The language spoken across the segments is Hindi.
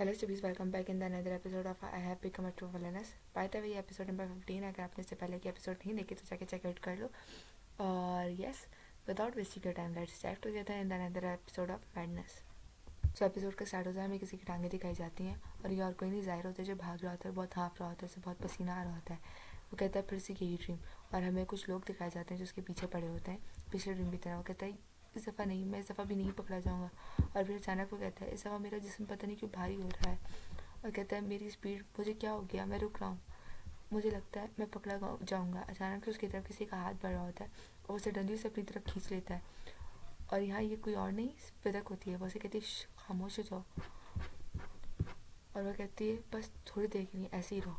Hello Stubbies, welcome back in the another episode of I Have Become a True Villainess. By the way, ये episode number 15 है. अगर आपने इससे पहले की episode नहीं देखी तो जाके check out कर लो. और yes, without wasting your time, let's dive together in the another episode of Madness. So episode का start होता है, हमें किसी की टांगें दिखाई जाती हैं और ये और कोई नहीं ज़ाहिर होता है जो भाग रहा होता है, बहुत हाँफ रहा होता है, उसे बहुत पसीना आ रहा होता है. वो कहता है फिर से यही ड्रीम. और हमें कुछ लोग दिखाए जाते हैं जो उसके पीछे पड़े होते हैं पिछले ड्रीम की तरह. वो कहता है इस दफ़ा नहीं, मैं इस दफ़ा भी नहीं पकड़ा जाऊँगा. और फिर अचानक वो कहता है इस दफ़ा मेरा जिस्म पता नहीं क्यों भारी हो रहा है. और कहता है मेरी स्पीड, मुझे क्या हो गया, मैं रुक रहा हूँ, मुझे लगता है मैं पकड़ा जाऊँगा. अचानक से उसकी तरफ किसी का हाथ बढ़ रहा होता है और उसे डंडी उसे अपनी तरफ खींच लेता है. और यहाँ ये कोई और नहीं फिदक होती है. वो उसे कहती है खामोश हो जाओ. और वह कहती है बस थोड़ी देर के लिए ऐसे ही रहो.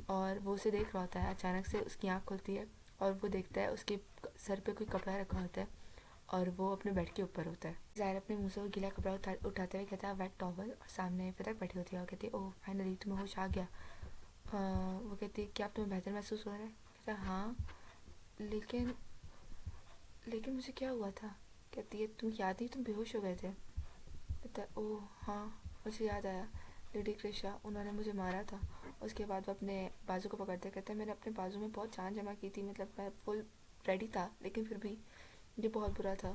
और वो उसे देख रहा होता है. अचानक से उसकी आँख खुलती है और वो देखता है उसके सर पे कोई कपड़ा रखा होता है और वो अपने बेड के ऊपर होता है. ज़ाहिर अपने मुंह से वो गीला कपड़ा उठाते हुए कहता है वेट टॉवल. और सामने फिदक बैठी होती है और कहती है ओह फाइनली तुम्हें होश आ गया. वो कहती है क्या अब तुम्हें बेहतर महसूस हो रहा है. कहता है हाँ, लेकिन लेकिन मुझे क्या हुआ था. कहती है तुम याद नहीं, तुम बेहोश हो गए थे. कहता है ओह हाँ, मुझे याद आया. लेडी क्रिशा, उन्होंने मुझे मारा था. उसके बाद वो अपने बाजू को पकड़ते कहते हैं मैंने अपने बाजू में बहुत जान जमा की थी, मतलब मैं फुल रेडी था, लेकिन फिर भी ये बहुत बुरा था.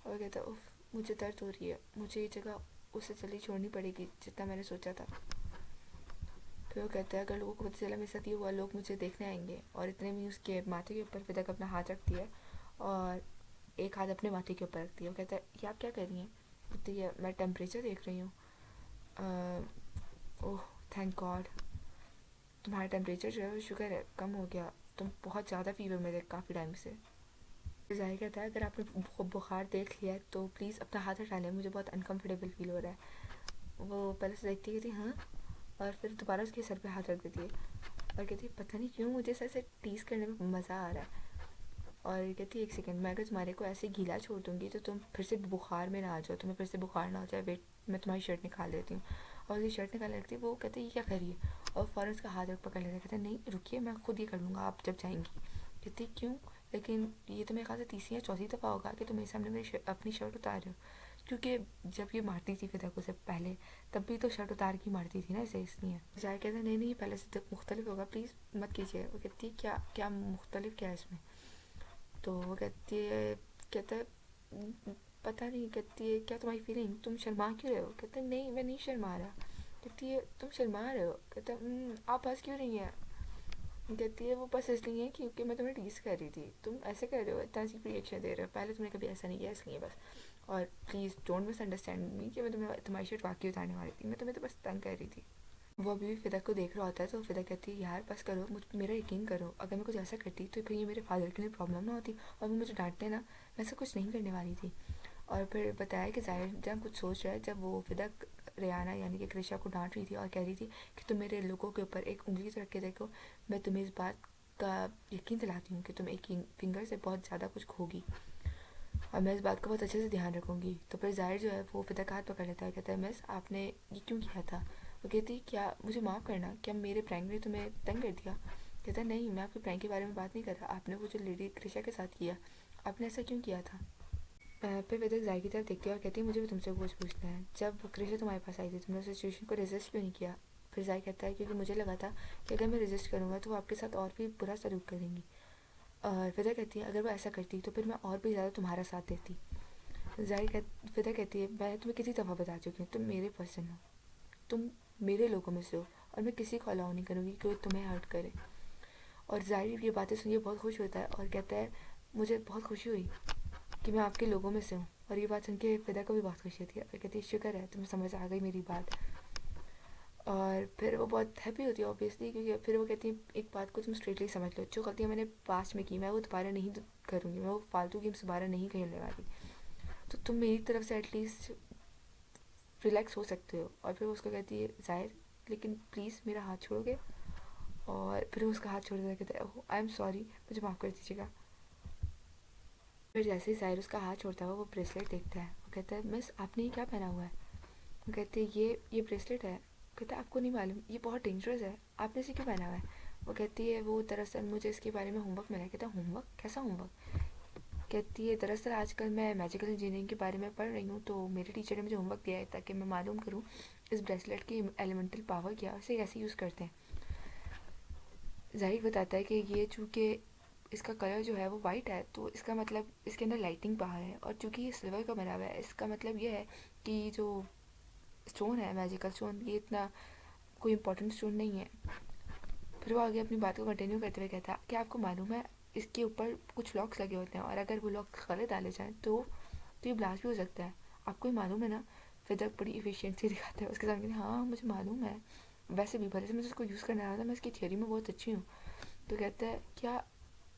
और कहता है उफ मुझे दर्द हो रही है, मुझे ये जगह उससे जल्दी छोड़नी पड़ेगी जितना मैंने सोचा था. फिर वो कहता है अगर लोगों को पता चला मेरे साथ ये हुआ, लोग मुझे देखने आएंगे. और इतने में उसके माथे के ऊपर फिदक अपना हाथ रखती है और एक हाथ अपने माथे के ऊपर रखती है. वो कहता है ये आप क्या कर रही हैं. कहती है मैं टेम्परेचर देख रही हूँ. ओह थैंक गॉड, तुम्हारा टेम्परेचर जो है वो शुगर है कम हो गया, तुम बहुत ज़्यादा फीवर में थे काफ़ी टाइम से. ज़ाहिर कहता है अगर आपने बुखार देख लिया है तो प्लीज़ अपना हाथ हटा लें, मुझे बहुत अनकम्फर्टेबल फील हो रहा है. वो पहले से देखती कहती हाँ, और फिर दोबारा उसके सर पे हाथ रख देती है और कहती है पता नहीं क्यों मुझे ऐसे टीज़ करने में मज़ा आ रहा है. और कहती है एक सेकंड, मैं अगर तुम्हारे को ऐसे गीला छोड़ दूँगी तो तुम फिर से बुखार में ना आ जाओ, तुम्हें फिर से बुखार ना हो जाए. वेट, मैं तुम्हारी शर्ट निकाल देती हूँ. और उसकी शर्ट निकालने लगती है. वो कहती है ये क्या करिए. और फ़ौरन उसका हाथ रख पकड़ लेता है. कहता है नहीं रुकिए, मैं खुद ये कर लूँगा आप जब जाएंगी. कहती है क्यों, लेकिन ये तो मेरे ख्याल से तीसरी या चौथी दफ़ा होगा कि तुम मेरे सामने मेरी अपनी शर्ट उतार रहे हो. क्योंकि जब ये मारती थी फिदा से पहले, तब भी तो शर्ट उतार के मारती थी ना इसे, इसलिए. जाहिर कहता है नहीं नहीं पहले से तो मुख्तलिफ होगा, प्लीज़ मत कीजिए. वो कहती है क्या क्या मुख्तलिफ क्या है इसमें. तो वो कहती है, कहता है पता नहीं. कहती है क्या तुम्हारी फीलिंग, तुम शर्मा क्यों रहे हो. कहते हैं नहीं मैं नहीं शर्मा रहा. कहती है तुम शर्मा रहे हो. कहता है आप हंस क्यों रही हैं. कहती है वो बस इसलिए क्योंकि मैं तुम्हें टीज़ कर रही थी, तुम ऐसे कर रहे हो, इतना अजीब रिएक्शन दे रहे हो, पहले तुमने कभी ऐसा नहीं किया इसलिए बस. और please don't miss understand me कि मैं तुम्हें तुम्हारी शर्ट वाकई उतारने वाली थी, मैं तुम्हें तो बस तंग कर रही थी. वो अभी भी फ़िदा को देख रहा होता है. तो फ़िदा कहती है यार बस करो, मुझ मेरा यकीन करो, अगर मैं कुछ ऐसा करती तो फिर ये मेरे फादर के लिए प्रॉब्लम ना होती और वो मुझे डांटते ना. मैं ऐसा कुछ नहीं करने वाली थी. और फिर बताया कि ज़ाहिर जब कुछ सोच रहा है, जब वो फ़िदा रेहाना यानी कि क्रिशा को डांट रही थी और कह रही थी कि तुम मेरे लोगों के ऊपर एक उंगली तो रख के देखो, मैं तुम्हें इस बात का यकीन दिलाती हूँ कि तुम एक फिंगर से बहुत ज़्यादा कुछ खोगी और मैं इस बात का बहुत अच्छे से ध्यान रखूँगी. तो फिर ज़ाहिर जो है वो फ़िदा का हाथ पकड़ लेता है. कहता है मिस आपने ये क्यों किया था. वो कहती क्या मुझे माफ़ करना, क्या मेरे प्रैंक ने तुम्हें तंग कर दिया. कहता है नहीं मैं आपके प्रैंक के बारे में बात नहीं कर रहा, आपने वो जो लेडी क्रिशा के साथ किया, आपने ऐसा क्यों किया था. फिर वेदक जाय की तरफ देखती है और कहती है मुझे भी तुमसे कुछ पूछना है. जब क्रिशा तुम्हारे पास आई थी तुमने उस सिचुएशन को रेजिस्ट क्यों नहीं किया. फिर जाय कहता है क्योंकि मुझे लगा था कि अगर मैं रेजिस्ट करूँगा तो वो आपके साथ और भी बुरा सलूक करेंगी. और फिदा कहती है अगर वो ऐसा करती तो फिर मैं और भी ज़्यादा तुम्हारा साथ देती. फिदा कहती है मैं तुम्हें किसी दफ़ा बता चुकी हूँ तुम मेरे पर्सन हो, तुम मेरे लोगों में से हो और मैं किसी को अलाउ नहीं करूँगी कि कोई तुम्हें हर्ट करे. और जाहिर ये बातें सुनिए बहुत खुश होता है और कहता है मुझे बहुत खुशी हुई कि मैं आपके लोगों में से हूँ. और ये बात सुन के फिदा को भी बहुत खुशी होती है और कहती है शुक्र है तुम्हें समझ आ गई मेरी बात. और फिर वो बहुत हैप्पी होती है ऑब्वियसली, क्योंकि फिर वो कहती है एक बात को तुम स्ट्रेटली समझ लो, जो गलतियाँ मैंने पास्ट में की मैं वो दोबारा नहीं करूँगी, मैं वो फालतू गेम्स दोबारा नहीं खेलने वाली. तो तुम मेरी तरफ से एटलीस्ट रिलैक्स हो सकते हो. और फिर वो उसको कहती है ज़ाहिर लेकिन प्लीज़ मेरा हाथ छोड़ोगे. और फिर वो उसका हाथ छोड़ देता है. कहता है ओह आई एम सॉरी, मुझे माफ़ कर दीजिएगा. फिर जैसे ही ज़ाहिर उसका हाथ छोड़ता है वो ब्रेसलेट देखता है. वो कहता है मिस आपने ये क्या पहना हुआ है. वो कहती है ये ब्रेसलेट है. कहता है आपको नहीं मालूम ये बहुत डेंजरस है, आपने इसे क्यों पहना हुआ है. वो कहती है वो दरअसल मुझे इसके बारे में होमवर्क मिला है. कहता है होमवर्क, कैसा होमवर्क. कहती है दरअसल आजकल मैं मैजिकल इंजीनियरिंग के बारे में पढ़ रही हूँ तो मेरे टीचर ने मुझे होमवर्क दिया है ताकि मैं मालूम करूँ इस ब्रेसलेट की एलिमेंटल पावर क्या है, इसे कैसे यूज़ करते हैं। जाहिर बताता है कि ये चूँकि इसका कलर जो है वो वाइट है, तो इसका मतलब इसके अंदर लाइटिंग पावर है, और चूँकि ये सिल्वर का बना हुआ है, इसका मतलब ये है कि जो स्टोन है, मैजिकल स्टोन, ये इतना कोई इंपॉर्टेंट स्टोन नहीं है। फिर वो आगे अपनी बात को कंटिन्यू करते हुए कहता है कि आपको मालूम है इसके ऊपर कुछ लॉक्स लगे होते हैं, और अगर वो लॉक्स गलत डाले जाएँ तो ये ब्लास्ट भी हो सकता है, आपको ही मालूम है ना। फिर बड़ी इफिशिएंसी दिखाता है उसके सामने, हाँ मुझे मालूम है, वैसे भी भले से मुझे उसको यूज़ करना आ रहा था, मैं इसकी थियोरी में बहुत अच्छी हूँ। तो कहता है क्या,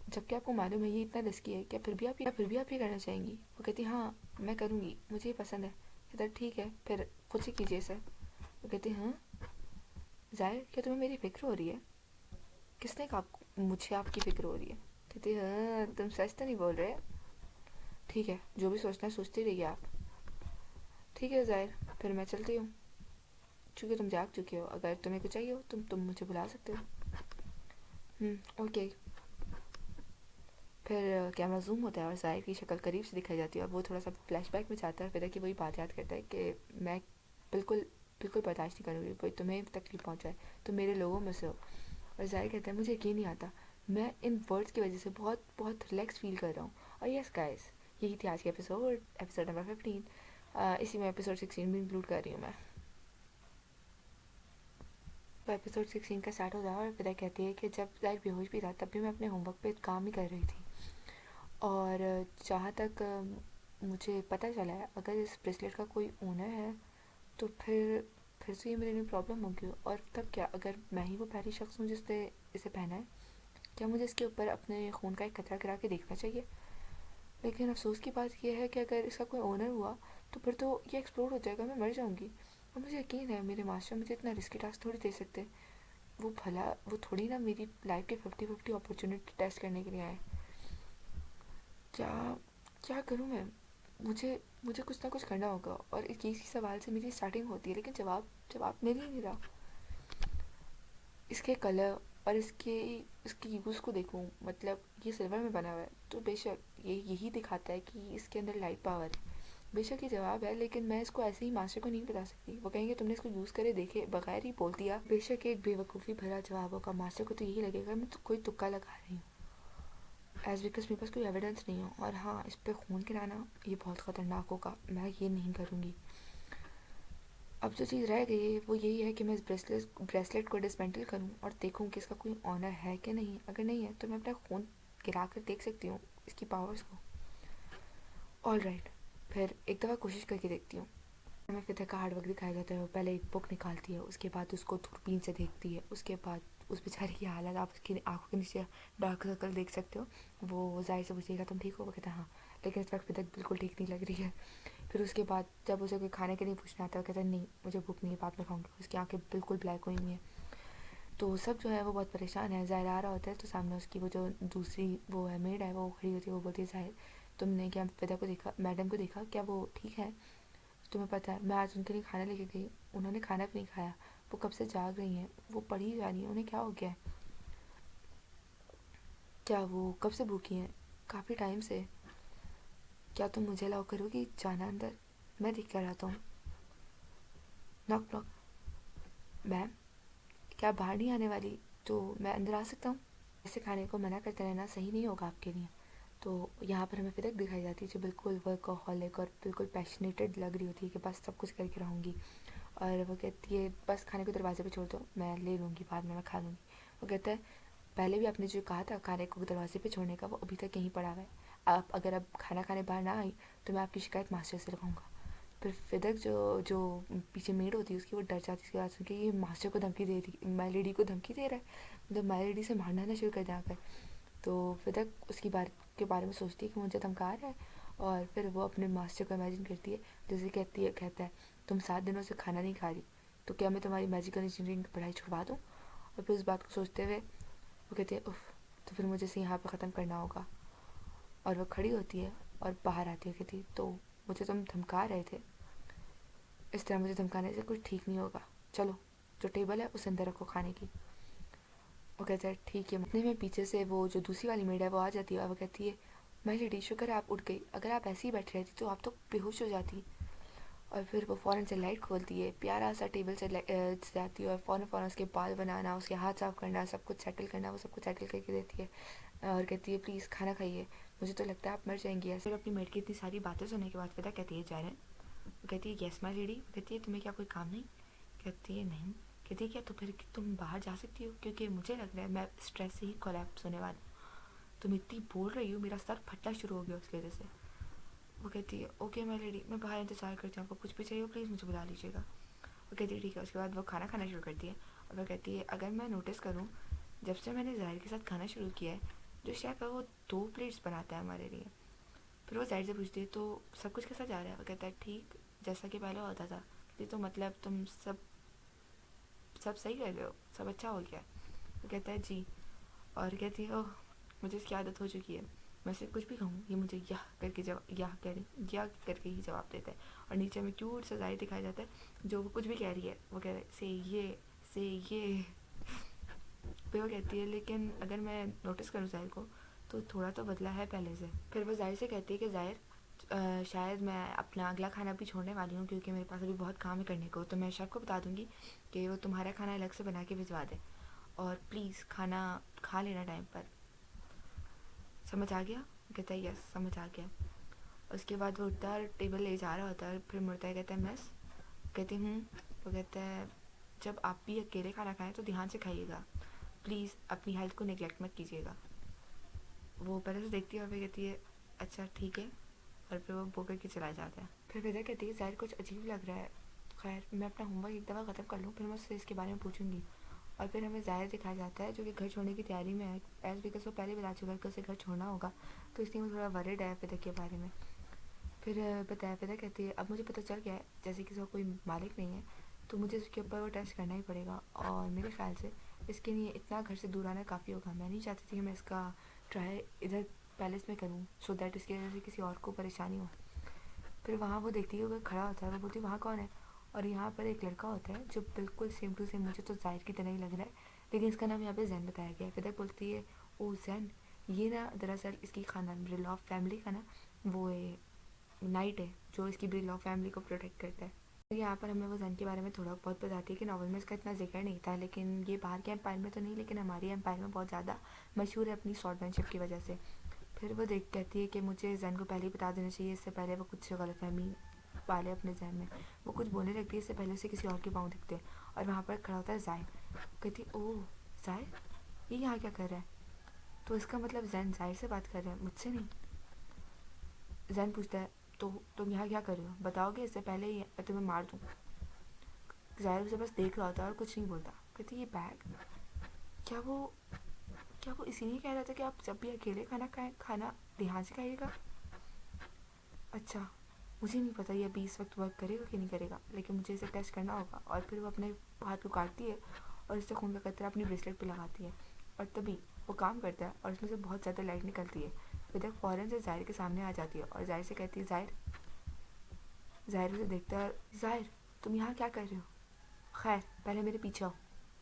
जबकि आपको मालूम है ये इतना रिस्की है, क्या फिर भी आप ये करना चाहेंगी। वो कहती है हाँ मैं करूँगी, मुझे ये पसंद है। कहता है ठीक है फिर खुद से कीजिए सर। वो कहती है हाँ जाहिर, क्या तुम्हें मेरी फिक्र हो रही है। किसने कहा मुझे आपकी फिक्र हो रही है। कहती है हाँ तुम सच तो नहीं बोल रहे। ठीक है जो भी सोचना है सोचते रहिए आप। ठीक है जाहिर, फिर मैं चलती हूँ, चूँकि तुम जाग चुके हो, अगर तुम्हें कुछ चाहिए हो तुम मुझे बुला सकते हो। ओके। फिर कैमरा जूम होता है और जाहिर की शक्ल करीब से दिखाई जाती है, और वो थोड़ा सा फ्लैशबैक में जाता है, फिर कि वही बात याद करता है कि मैं बिल्कुल बिल्कुल बर्दाश्त नहीं करूँगी कोई तुम्हें तकलीफ पहुँचाए, तुम मेरे लोगों में से हो। और जाहिर कहता है मुझे यकीन नहीं आता, मैं इन वर्ड्स की वजह से बहुत बहुत रिलैक्स फील कर रहा हूँ। और यस गाइस, यही थी आज की एपिसोड नंबर 15। इसी में एपिसोड 16 भी इंक्लूड कर रही हूँ मैं। तो एपिसोड 16 का स्टार्ट होता है और विदा कहती है कि जब जाहिर बेहोश भी था तब भी मैं अपने होमवर्क पे काम ही कर रही थी, और जहाँ तक मुझे पता चला है, अगर इस ब्रेसलेट का कोई ओनर है तो फिर से ये मेरे लिए प्रॉब्लम होगी, और तब क्या अगर मैं ही वो पहली शख्स हूँ जिसने इसे पहना है, क्या मुझे इसके ऊपर अपने खून का एक कतरा गिरा के देखना चाहिए। लेकिन अफसोस की बात यह है कि अगर इसका कोई ओनर हुआ तो फिर तो ये एक्सप्लोर हो जाएगा, मैं मर जाऊँगी। और मुझे यकीन है मेरे मास्टर मुझे इतना रिस्की टास्क थोड़ी दे सकते, वो थोड़ी ना मेरी लाइफ के 50-50 अपॉर्चुनिटी टेस्ट करने के लिए आए। क्या क्या करूँ मैं, मुझे मुझे कुछ ना कुछ करना होगा, और इस इसी सवाल से मेरी स्टार्टिंग होती है, लेकिन जवाब जवाब मिल ही नहीं रहा। इसके कलर और इसकी यूज़ को देखूँ, मतलब ये सिल्वर में बना हुआ है, तो बेशक ये यही दिखाता है कि इसके अंदर लाइट पावर है। बेशक ये जवाब है, लेकिन मैं इसको ऐसे ही मास्टर को नहीं बता सकती, वो कहेंगे तुमने इसको यूज़ करे देखे बगैर ही बोल दिया। बेशक एक बेवकूफ़ी भरा जवाब होगा, मास्टर को तो यही लगेगा मैं तो कोई तुक्का लगा रही हूँ, एज बिकॉज मेरे पास कोई एविडेंस नहीं हो। और हाँ, इस पर खून गिराना ये बहुत ख़तरनाक होगा, मैं ये नहीं करूँगी। अब जो चीज़ रह गई है वो यही है कि मैं इस ब्रेसलेट को डिसमेंटल करूँ और देखूँ कि इसका कोई ऑनर है कि नहीं। अगर नहीं है तो मैं अपना खून गिरा कर देख सकती हूँ इसकी पावर्स को। ऑल राइट, फिर एक दफ़ा कोशिश करके देखती हूँ। हमें फिर का हार्ड वर्क दिखाया जाता है, वो पहले एक बुक निकालती है, उसके बाद उसको दूरबीन से देखती है, उसके बाद उस बेचारे की हालत, आप उसकी आंखों के नीचे डार्क सर्कल देख सकते हो। वो जाहिर से पूछेगा तुम ठीक हो, वो कहता है हाँ, लेकिन इस वक्त फिर तक बिल्कुल ठीक नहीं लग रही है। फिर उसके बाद जब उसे कोई खाने के लिए पूछना आता है, वो कहता है नहीं मुझे भूख नहीं है, बाद में खाऊंगी। उसकी आंखें बिल्कुल ब्लैक हुई हुई हैं। तो सब जो है वो बहुत परेशान है। ज़ाहिर आ रहा होता है तो सामने उसकी वो जो दूसरी वो है मेड है, वो खड़ी होती है, वो बोलती है ज़ाहिर तुमने क्या फिदा को देखा, मैडम को देखा, क्या वो ठीक है। तुम्हें पता है मैं आज उनके लिए खाना लेके गई, उन्होंने खाना भी नहीं खाया, वो कब से जाग रही हैं, वो पढ़ी जा रही हैं, उन्हें क्या हो गया है। क्या वो कब से भूखी हैं, काफ़ी टाइम से। क्या तुम मुझे अलाउ करोगी जाना अंदर, मैं देख कर आता हूँ। Knock knock. मैम, क्या बाहर नहीं आने वाली, तो मैं अंदर आ सकता हूँ। ऐसे खाने को मना करते रहना सही नहीं होगा आपके लिए। तो यहाँ पर हमें फिदक दिखाई जाती है जो बिल्कुल वर्कहॉलिक और बिल्कुल पैशनेटेड लग रही होती है कि बस सब कुछ करके रहूँगी। और वो कहती है बस खाने को दरवाजे पे छोड़ दो, मैं ले लूँगी, बाद में मैं खा लूँगी। वो कहता है पहले भी आपने जो कहा था खाने को दरवाजे पे छोड़ने का, वो अभी तक यहीं पड़ा हुआ है। आप अगर अब खाना खाने बाहर ना आई तो मैं आपकी शिकायत मास्टर से लगाऊंगा। फिर फिदक जो जो पीछे मेड होती है उसकी, वो डर जाती है इसकी बात सुन के, ये मास्टर को धमकी दे रही, माई लेडी को धमकी दे रहा है, मतलब माई लेडी से मारना ना शुरू कर दें आकर। तो फिदक उसकी बात के बारे में सोचती है कि मुझे धमका रहा है, और फिर वो अपने मास्टर को इमेजिन करती है, जैसे कहता है तुम 7 दिनों से खाना नहीं खा रही, तो क्या मैं तुम्हारी मैजिकल इंजीनियरिंग की पढ़ाई छुड़वा दूँ। और फिर उस बात को सोचते हुए वो कहती है उफ, तो फिर मुझे इसे यहाँ पर ख़त्म करना होगा। और वो खड़ी होती है और बाहर आती है, कहती तो मुझे तुम धमका रहे थे, इस तरह मुझे धमकाने से कुछ ठीक नहीं होगा, चलो जो टेबल है उस अंदर रखो खाने की। वो कहता है ठीक है। इतने में पीछे से वो जो दूसरी वाली मेड है वो आ जाती है, और वो कहती है माई लेडी शुक्र है आप उठ गई, अगर आप ऐसे ही बैठ रही थी तो आप तो बेहोश हो जाती। और फिर वो फ़ौरन से लाइट खोलती है, प्यारा सा टेबल से जाती है और फ़ौरन उसके बाल बनाना, उसके हाथ साफ करना, सब कुछ सेटल करना, वो सब कुछ सेटल करके देती है और कहती है प्लीज़ खाना खाइए, मुझे तो लगता है आप मर जाएंगी ऐसे। फिर अपनी मेड की इतनी सारी बातें सुनने के बाद फिदा कहती है जायरन, वो कहती है यस माय लेडी, वो कहती है तुम्हें क्या कोई काम नहीं, कहती है नहीं, कहती है क्या तो फिर तुम बाहर जा सकती हो क्योंकि मुझे लग रहा है मैं स्ट्रेस से ही कोलैप्स होने वाली, तुम इतनी बोल रही हो मेरा सर फटना शुरू हो गया उसकी वजह से। वो कहती है ओके माय लेडी, मैं बाहर इंतज़ार करती हूँ, आपको कुछ भी चाहिए हो प्लीज़ मुझे बुला लीजिएगा। वो कहती है ठीक है। उसके बाद वो खाना खाना शुरू करती है और वो कहती है अगर मैं नोटिस करूँ जब से मैंने ज़ाहिर के साथ खाना शुरू किया है जो शेफ़ है वो 2 प्लेट्स बनाता है हमारे लिए। फिर वो ज़ाहिर से पूछती है तो सब कुछ कैसा जा रहा है, वो कहता है ठीक जैसा कि पहले होता था। कहती तो मतलब तुम सब सब सही कर रहे हो, सब अच्छा हो गया। वो कहता है जी। और कहती है ओह मुझे इसकी आदत हो चुकी है, मैं सिर्फ कुछ भी कहूँ ये मुझे यह करके ही जवाब देता है। और नीचे में क्यूट सा ज़ाहिर दिखाया जाता है जो वो कुछ भी कह रही है वो कह रहा है से ये। फिर वो कहती है लेकिन अगर मैं नोटिस करूँ ज़ाहिर को तो थोड़ा तो बदला है पहले से। फिर वो ज़ाहिर से कहती है कि ज़ाहिर शायद मैं अपना अगला खाना भी छोड़ने वाली हूँ क्योंकि मेरे पास अभी बहुत काम है करने को, तो मैं शेफ़ को बता दूँगी कि वो तुम्हारा खाना अलग से बना के भिजवा दे और प्लीज़ खाना खा लेना टाइम पर, समझ आ गया। कहता है यस समझ आ गया। उसके बाद वो उठता है टेबल ले जा रहा होता है, फिर मुड़ता है कहता है मिस, कहती हूँ। वो कहता है जब आप भी अकेले खाना खाएं तो ध्यान से खाइएगा, प्लीज़ अपनी हेल्थ को निगलेक्ट मत कीजिएगा। वो पहले से देखती है और फिर कहती है अच्छा ठीक है, और फिर वो वो करके चला जाता है। फिर विदा कहती है ज़ाहिर कुछ अजीब लग रहा है, खैर मैं अपना होमवर्क एक दफ़ा ख़त्म कर लूँ फिर मैं उससे इसके बारे में पूछूंगी। और फिर हमें ज़ाहिर दिखाया जाता है जो कि घर छोड़ने की तैयारी में है, एज बिकॉज वो पहले बता चुका है कि उसे घर छोड़ना होगा, तो इसलिए वो थोड़ा वरिड है फिदा के बारे में। फिर बताया फिदा कहती है अब मुझे पता चल गया है जैसे कि इसका कोई मालिक नहीं है तो मुझे उसके ऊपर वो टेस्ट करना ही पड़ेगा, और मेरे ख्याल से इसके लिए इतना घर से दूर आना काफ़ी होगा। मैं नहीं चाहती थी कि मैं इसका ट्राई इधर पैलेस में करूँ सो दैट इसकी वजह से किसी और को परेशानी हो। फिर वहाँ वो देखती है वो खड़ा होता है, वो बोलती है वहाँ कौन है, और यहाँ पर एक लड़का होता है जो बिल्कुल सेम टू सेम मुझे तो ज़ाहिर की तरह ही लग रहा है, लेकिन इसका नाम यहाँ पे जैन बताया गया है। फिर तक बोलती है ओ जैन, ये ना दरअसल इसकी खानदान ब्रिलॉफ फैमिली का ना वो है नाइट है जो इसकी ब्रिलॉफ फैमिली को प्रोटेक्ट करता है। तो यहाँ पर हमें वो जैन के बारे में थोड़ा बहुत बताती है कि नॉवल में इसका इतना जिक्र नहीं था, लेकिन ये बाहर के एम्पायर में तो नहीं लेकिन हमारी एम्पायर में बहुत ज़्यादा मशहूर है अपनी स्वॉर्डमैनशिप की वजह से। फिर वो देख कहती है कि मुझे जैन को पहले ही बता देना चाहिए, इससे पहले वो कुछ गलतफहमी पाले अपने जहन में। वो कुछ बोलने लगती है इससे पहले उसे किसी और के पाँव दिखते हैं और वहाँ पर खड़ा होता है जाहिर। कहती ओह जाहिर ये यहाँ क्या कर रहा है, तो इसका मतलब जैन जाहिर से बात कर रहा है मुझसे नहीं। जैन पूछता है तो तुम यहाँ क्या कर रहे हो, बताओगे इससे पहले ही मैं तुम्हें मार दूँ। जाहिर उसे बस देख रहा होता है और कुछ नहीं बोलता। कहती ये बैग क्या वो इसीलिए कह रहा था कि आप जब भी अकेले खाना खाएं खाना ध्यान से खाइएगा। अच्छा मुझे नहीं पता ये अभी इस वक्त वर्क करेगा कि नहीं करेगा, लेकिन मुझे इसे टेस्ट करना होगा। और फिर वो अपने हाथ को काटती है और इससे खून का कतरा अपनी ब्रेसलेट पे लगाती है, और तभी वो काम करता है और इसमें से बहुत ज़्यादा लाइट निकलती है। विदक फ़ौरन से जाहिर के सामने आ जाती है और जाहिर से कहती है जाहिर। जाहिर उसे देखता है जाहिर तुम यहाँ क्या कर रहे हो, खैर पहले मेरे पीछे आओ।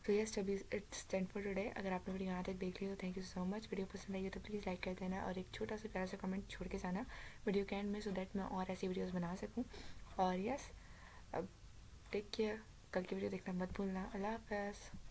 तो यस अभी इट्स 10 फॉर टुडे। अगर आपने वीडियो यहाँ तक देख ली तो thank you so much. Video पसंद आई हो तो प्लीज़ लाइक कर देना और एक छोटा सा प्यारा सा कमेंट छोड़ के जाना वीडियो के एंड में, सो दैट मैं और ऐसी वीडियोस बना सकूँ। और यस अब टेक केयर, कल की वीडियो देखना मत भूलना। अल्लाह हाफ़िज़।